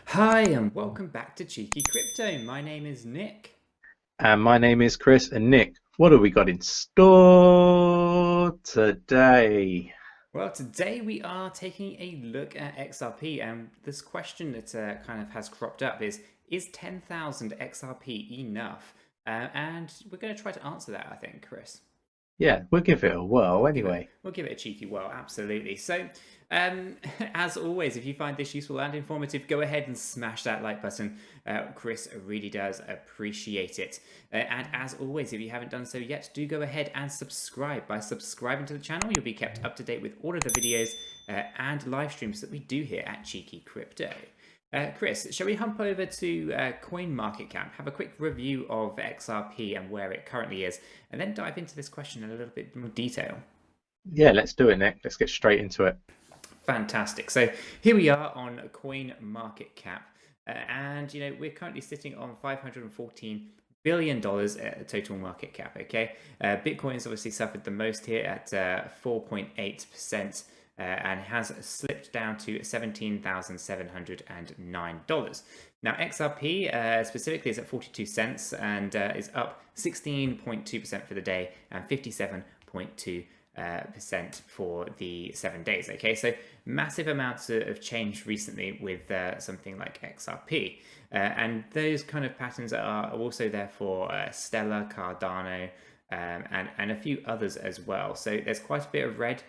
Hi and welcome back to Cheeky Crypto. My name is Nick. And my name is Chris. And Nick, what have we got in store today? Well, today we are taking a look at XRP, and this question that kind of has cropped up is 10,000 XRP enough? And we're going to try to answer that, I think, Chris. Yeah, we'll give it a whirl anyway. We'll give it a cheeky whirl, absolutely. So, um, as always, if you find this useful and informative, go ahead and smash that like button. Chris really does appreciate it. And as always, if you haven't done so yet, do go ahead and subscribe. By subscribing to the channel, you'll be kept up to date with all of the videos and live streams that we do here at Cheeky Crypto. Chris, shall we hump over to CoinMarketCap, have a quick review of XRP and where it currently is, and then dive into this question in a little bit more detail? Yeah, let's do it, Nick. Let's get straight into it. Fantastic. So here we are on CoinMarketCap, and we're currently sitting on $514 billion total market cap. Okay, Bitcoin's obviously suffered the most here at 4.8%. And has slipped down to $17,709. Now, XRP specifically is at 42 cents and is up 16.2% for the day and 57.2% for the 7 days. Okay, so massive amounts of change recently with something like XRP. And those kind of patterns are also there for Stellar, Cardano, and a few others as well. So there's quite a bit of red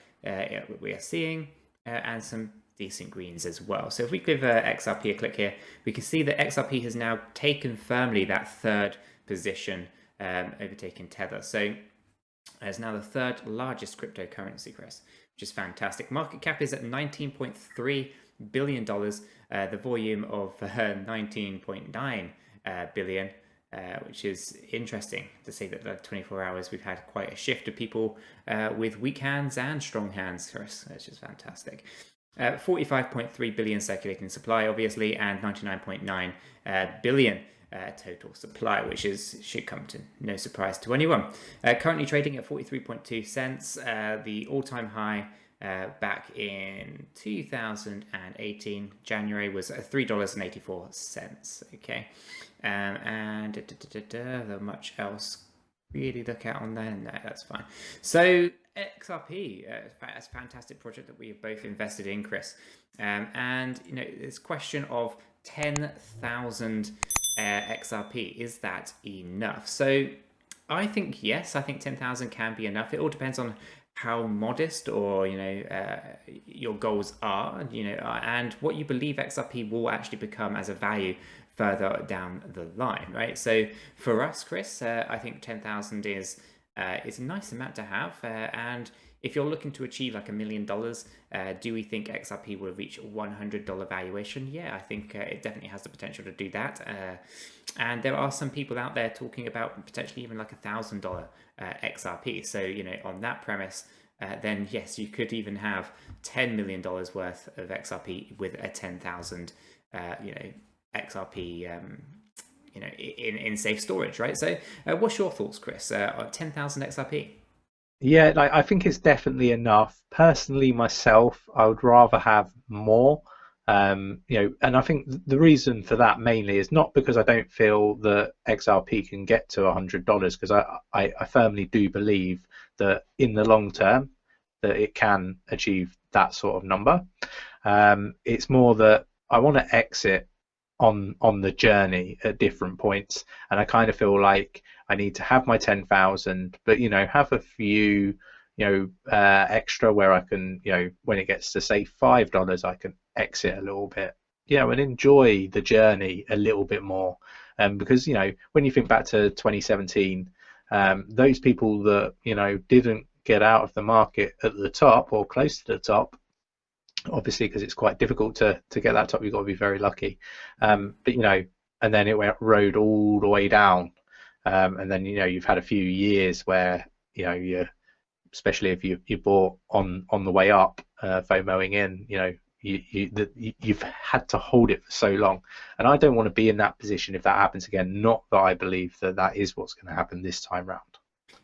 we are seeing, and some decent greens as well. So if we give XRP a click here, we can see that XRP has now taken firmly that third position, overtaking Tether. So it's now the third largest cryptocurrency, Chris, which is fantastic. Market cap is at $19.3 billion, the volume of 19.9 billion. Which is interesting to say that the 24 hours we've had quite a shift of people with weak hands and strong hands, Chris, which is fantastic. 45.3 billion circulating supply, obviously, and 99.9 billion total supply, which should come to no surprise to anyone. Currently trading at 43.2 cents, the all-time high back in 2018 January was $3.84. Okay, and there much else really look at on there? No, that's fine. So XRP, it's a fantastic project that we have both invested in, Chris. And this question of 10,000 XRP, is that enough? So I think yes, I think 10,000 can be enough. It all depends on how modest or your goals are, and what you believe XRP will actually become as a value further down the line, right? So for us, Chris, I think 10,000 is a nice amount to have, and if you're looking to achieve like $1 million, do we think XRP will reach $100 valuation? Yeah, I think it definitely has the potential to do that. And there are some people out there talking about potentially even like $1,000 XRP. So, on that premise, then yes, you could even have $10 million worth of XRP with a 10,000, XRP, in safe storage, right? So, what's your thoughts, Chris, on 10,000 XRP? Yeah, like I think it's definitely enough. Personally, myself, I would rather have more. And I think the reason for that mainly is not because I don't feel that XRP can get to $100, because I firmly do believe that in the long term that it can achieve that sort of number. It's more that I want to exit on the journey at different points, and I kind of feel like I need to have my 10,000, but have a few extra where I can, when it gets to say $5, I can exit a little bit, and enjoy the journey a little bit more. Because when you think back to 2017, those people that didn't get out of the market at the top or close to the top, obviously because it's quite difficult to get that top, you've got to be very lucky. But and then it rode all the way down, and then you've had a few years where you, especially if you bought on the way up, FOMOing in, you've had to hold it for so long, and I don't want to be in that position if that happens again. Not that I believe that is what's going to happen this time round.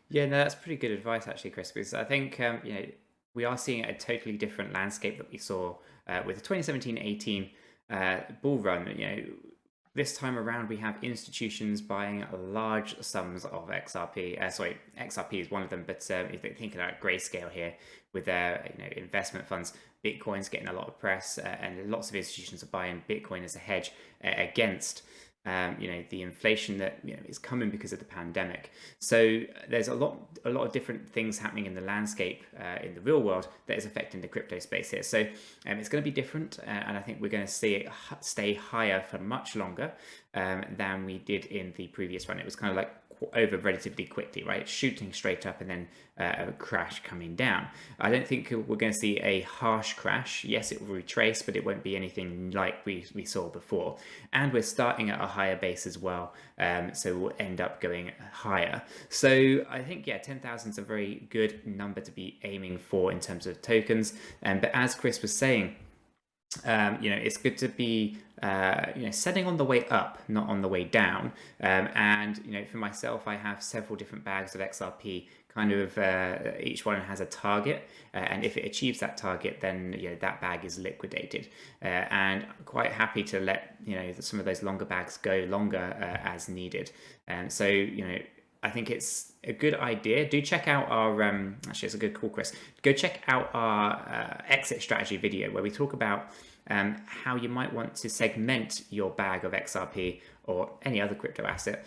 Yeah, no, that's pretty good advice, actually, Chris, because I think we are seeing a totally different landscape that we saw with the 2017-18 bull run, this time around we have institutions buying large sums of XRP. Sorry, XRP is one of them, but if you're thinking about grayscale here with their investment funds, Bitcoin's getting a lot of press, and lots of institutions are buying Bitcoin as a hedge against the inflation that is coming because of the pandemic. So there's a lot of different things happening in the landscape in the real world that is affecting the crypto space here. So it's going to be different, and I think we're going to see it stay higher for much longer than we did in the previous run. It was kind of like over relatively quickly, right? Shooting straight up and then a crash coming down. I don't think we're going to see a harsh crash. Yes, it will retrace, but it won't be anything like we saw before. And we're starting at a higher base as well, so we'll end up going higher. So I think, yeah, 10,000 is a very good number to be aiming for in terms of tokens. But as Chris was saying, it's good to be setting on the way up, not on the way down. And for myself, I have several different bags of XRP. Kind of each one has a target, and if it achieves that target, then that bag is liquidated. And I'm quite happy to let some of those longer bags go longer as needed. And so I think it's a good idea. Do check out our actually, it's a good call, Chris. Go check out our exit strategy video where we talk about how you might want to segment your bag of XRP or any other crypto asset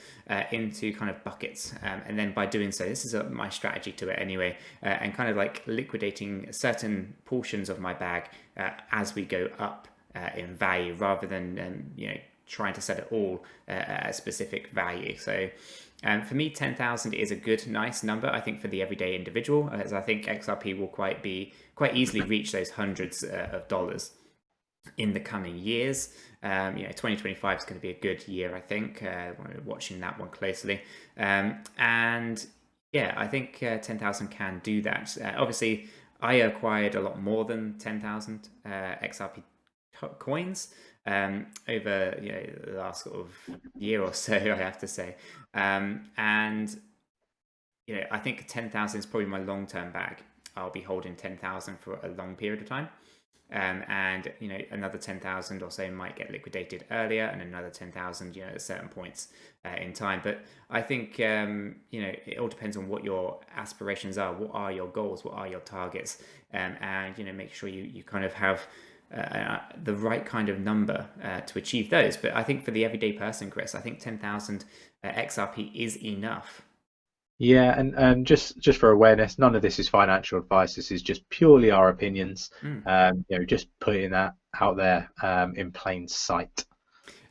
into kind of buckets, and then by doing so, this is my strategy to it anyway, and kind of like liquidating certain portions of my bag as we go up in value, rather than trying to set it all at a specific value. So for me, 10,000 is a good, nice number, I think, for the everyday individual, as I think XRP will quite easily reach those hundreds of dollars in the coming years. 2025 is going to be a good year, I think. We're watching that one closely. And yeah, I think 10,000 can do that. Obviously, I acquired a lot more than 10,000 XRP coins over the last sort of year or so, I have to say. And I think 10,000 is probably my long-term bag. I'll be holding 10,000 for a long period of time. And another 10,000 or so might get liquidated earlier, and another 10,000 at certain points in time. But I think it all depends on what your aspirations are, what are your goals, what are your targets, and make sure you kind of have the right kind of number to achieve those. But I think for the everyday person, Chris, I think 10,000 XRP is enough. Yeah, and just for awareness, none of this is financial advice. This is just purely our opinions. Just putting that out there in plain sight.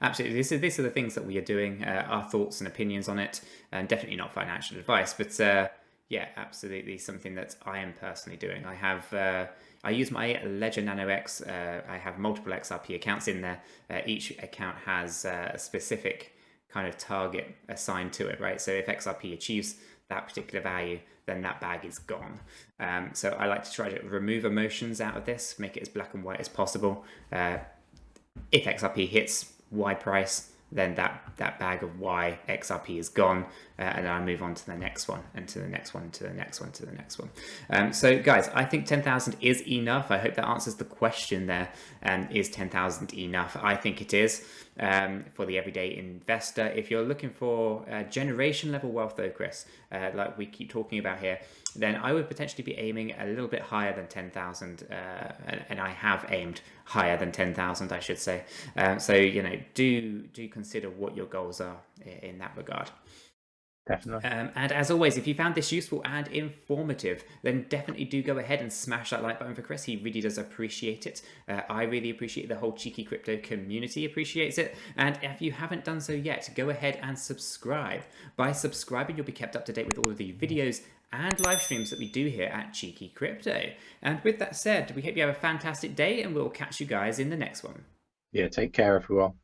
Absolutely, these are the things that we are doing, our thoughts and opinions on it, and definitely not financial advice. But yeah, absolutely something that I am personally doing. I use my Ledger Nano X. I have multiple XRP accounts in there. Each account has a specific kind of target assigned to it, right? So if XRP achieves that particular value, then that bag is gone. So I like to try to remove emotions out of this, make it as black and white as possible. If XRP hits Y price, then that bag of Y XRP is gone, and then I move on to the next one, and to the next one, to the next one, to the next one. So guys, I think 10,000 is enough. I hope that answers the question there. Is 10,000 enough? I think it is for the everyday investor. If you're looking for generation level wealth though, Chris, like we keep talking about here, then I would potentially be aiming a little bit higher than 10,000, and I have aimed higher than 10,000, I should say. So do consider what your goals are in that regard. Definitely. And as always, if you found this useful and informative, then definitely do go ahead and smash that like button for Chris. He really does appreciate it. I really appreciate it. The whole cheeky crypto community appreciates it. And if you haven't done so yet, go ahead and subscribe. By subscribing, you'll be kept up to date with all of the videos and live streams that we do here at Cheeky Crypto. And with that said, we hope you have a fantastic day, and we'll catch you guys in the next one. Yeah, take care, everyone.